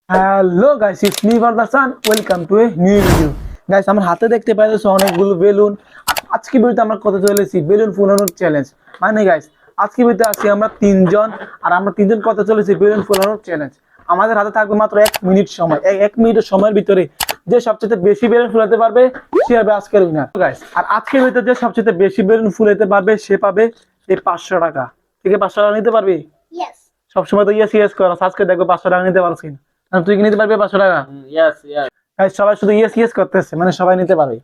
Hello guys, it's me Fardasan. Welcome to a new video. Guys, আমার হাতে দেখতে পাইছো অনেকগুলো বেলুন। আজকে ভিডিওতে আমরা কত চলেছি বেলুন ফুলানোর চ্যালেঞ্জ। মানে গাইস, আজকে ভিডিওতে আছি আমরা তিনজন, আর আমরা তিনজন কত চলেছি বেলুন ফুলানোর চ্যালেঞ্জ। আমাদের হাতে থাকবে মাত্র 1 মিনিট সময়। এই 1 মিনিটের সময়ের ভিতরে যে সবচেয়ে বেশি বেলুন ফুলাতে পারবে সে হবে আজকের উইনার গাইস। আর আজকের ভিতরে যে সবচেয়ে বেশি বেলুন ফুলাতে পারবে সে পাবে এই 500 টাকা। ঠিক আছে, 500 টাকা নিতে পারবি? Yes. সবসময় তো ইয়েস করো, আজকে দেখো 500 টাকা নিতে পারছিস কিনা। আর তুই কি নিতে পারবি 500 টাকা? গাইস, সবাই শুধু ইয়েস করতেছে, মানে সবাই নিতে পারবে।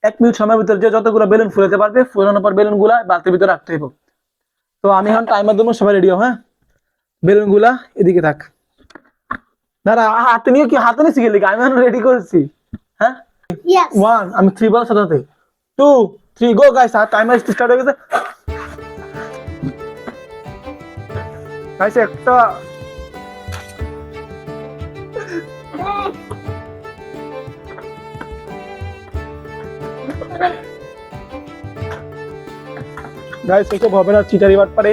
1 মিনিট সময়ের ভিতরে যে যতগুলো বেলুন ফুলাতে পারবে, ফুলানোর পর বেলুন গুলা বালতির ভিতরে রাখতে হবে। তো আমি এখন টাইমার দেবো, সবাই রেডি হও। হ্যাঁ, বেলুন গুলা এদিকে থাক। দাঁড়া, হাতে নিয়ে কি হাতে নিয়ে শিখে লিখে আমি এখন রেডি করছি। হ্যাঁ, Yes. 1 আমি 3 বলার সাথে সাথে 2 3 গো গাইস। আর টাইমার স্টার্ট হয়ে গেছে গাইস। একটা গাইস এসব হবে না, চিটারি বাট পারে।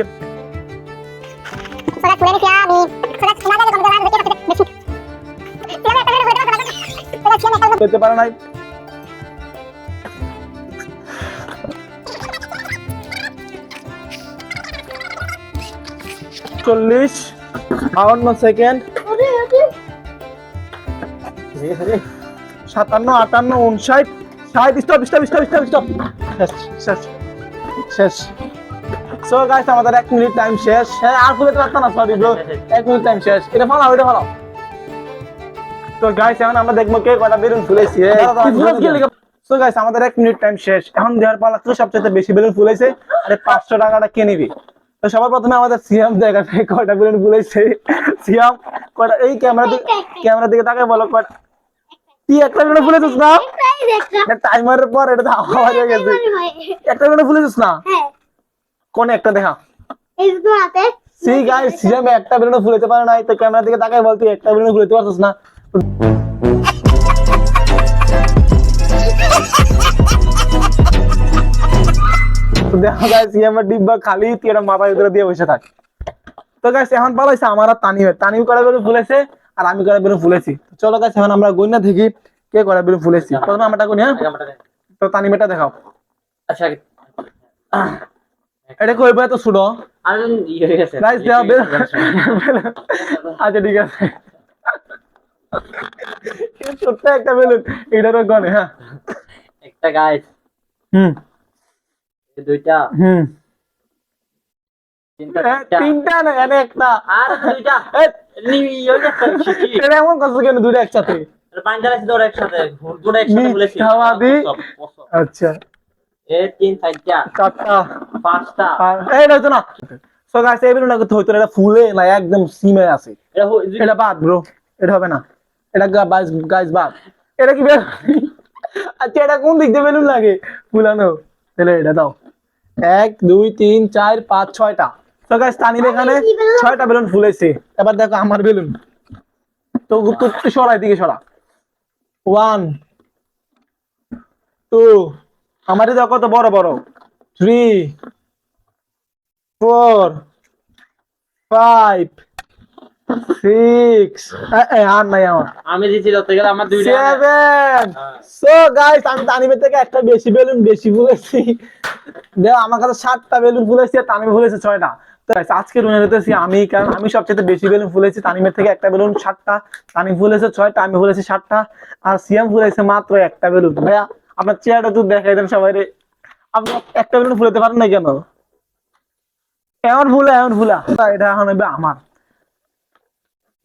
Surat kuliah ni আমি surat senaga kalau jalan begitu begitu. Siapa yang tahu begitu? পেতে পারে নাই। চল্লিশ 52 second 57 58 59 60। Stop stop stop stop stop. শেষ শেষ। সো গাইস, আমাদের 1 মিনিট টাইম শেষ। হ্যাঁ, আর ফুলাতে পারতাম না, সরি ব্রো। 1 মিনিট টাইম শেষ। এটা ফালাও, এটা ফালাও। তো গাইস, এখন আমরা দেখবো কে কয়টা বেলুন ফুলাইছে। সো গাইস, আমাদের 1 মিনিট টাইম শেষ। এখন দেওয়ার পালা তো সবচেয়ে বেশি বেলুন ফুলাইছে আর 500 টাকাটা কে নিবি? তো সবার প্রথমে আমাদের সিয়াম দেখাবে কয়টা বেলুন ফুলাইছে। সিয়াম কয়টা, এই ক্যামেরা দিকে তাকায় বলো কয়টা। তুই একটা বেলুন ফুলাইছিস না? টাইমারের পর এটা তো আওয়াজ হয়ে গেছে। একটা বেলুন ফুলাইছিস না? হ্যাঁ, কোন একটা দেখা। এই তো হাতে। সি গাইস, সিয়াম একটা বেলুন ফুলাইতে পারে নাই। তো ক্যামেরা দিকে তাকায় বল, তুই একটা বেলুন ফুলাইতে পারছিস না? দেখা গাইস, সিয়ামের ডিব্বা খালি, তুই এটা মাথার ভিতরে দিয়ে বসে থাক। তো গাইস, এখন পালাইছে আমার আর তানিম কয়টা বেলুন ফুলেছে আর আমি কয়টা বেলুন ফুলেছি। চলো গাইস, এখন আমরা গইনা দেখি কে কয়টা বেলুন ফুলেছি। প্রথমে আমারটা গুনি। হ্যাঁ, তো তানিমেরটা দেখাও। আচ্ছা, এটা কইবে তো শুনো আর ইয়ে হয়ে গেছে গাইস, দেও বেলুন। আচ্ছা ঠিক আছে, ছোট্ট একটা বেলুন, এটা তো গনে। হ্যাঁ, একটা গাইস, হুম দুইটা, হুম তিনটা, তিনটা না, এনে একটা। আর দুইটা ইয়ে হয়ে গেছে কি এটা এমন কষ্ট কেন দুটো একসাথে? পাঁচটা আছে তোর একসাথে, দুটো একসাথে বলেছি। মিথ্যাবাদী। আচ্ছা, এই তিন চারটা, চারটা, পাঁচটা, এইটা হইতো না। সো গাইস, এই বেলুনটা করতে হইতো না, এটা ফুলে না, একদম সিমে আছে। এটা বাদ ব্রো, এটা হবে না। এটা গাইস বাদ। এটা কি বেলুন? আচ্ছা, এটা কোন দিক দিয়ে বেলুন লাগে ফুলানো? তাহলে এটা দাও। 1 2 3 4 5 6টা। তো গাইস, তানিম এখানে 6টা বেলুন ফুলেছে। এবার দেখো আমার বেলুন। তো তুই সরাই দিকে সরা। 1 2, আমারই দেখো কত বড় বড়। 3 4 5 6 আর নাই আমার। আমি দিছি ধরতে গেলে আমার দুইটা 7। সো গাইস, আমি তানিমের থেকে একটা বেশি বেলুন বেশি ফুলেছি। দেখ, আমার কাছে 7টা বেলুন ফুলেছি আর তানিম ফুলেছে 6টা। তো গাইস, আজকে রুনে হতেছি আমি, কারণ আমি সবচেয়ে বেশি বেলুন ফুলেছি। তানিমের থেকে একটা বেলুন 7টা, তানিম ফুলেছে 6টা, আমি ফুলেছি 7টা, আর সিয়াম ফুলেছে মাত্র একটা বেলুন। ভাইয়া, আপনার চেহারাটা তো দেখাই দেন সবাই রে। আপনি একটা বেলুন ফুলাতে পারেন না কেন? এমন ভুলা। এটা এখন হবে আমার।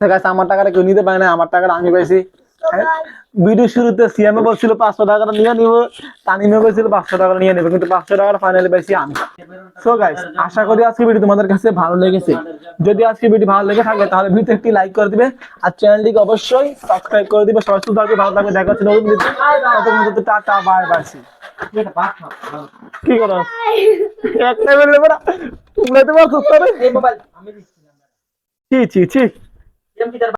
ঠিক আছে, আমার টাকাটা কেউ নিতে পারে না, আমার টাকাটা আমি পাইছি। ভিডিও শুরুতে সিএমএ বলছিল 500 টাকাটা নিয়ে নিব, তানিমে বলছিল 500 টাকা নিয়ে নেবে, কিন্তু 500 টাকার ফাইনালি পাইছি আমি। সো গাইস, আশা করি আজকে ভিডিও তোমাদের কাছে ভালো লেগেছে। যদি আজকে ভিডিও ভালো লেগে থাকে তাহলে ভিডিওতে একটি লাইক করে দিবে আর চ্যানেলটিকে অবশ্যই সাবস্ক্রাইব করে দিবে। সবাই সুস্থ থাকবে, ভালো থাকবে। দেখা হচ্ছে নতুন ভিডিও। ততক্ষণ টাটা, বাই বাই। কি করো? একটা বেলুন বড় তুমলাতে পারছো? এই মোবাইল আমি দিচ্ছি না। ছি ছি ছি।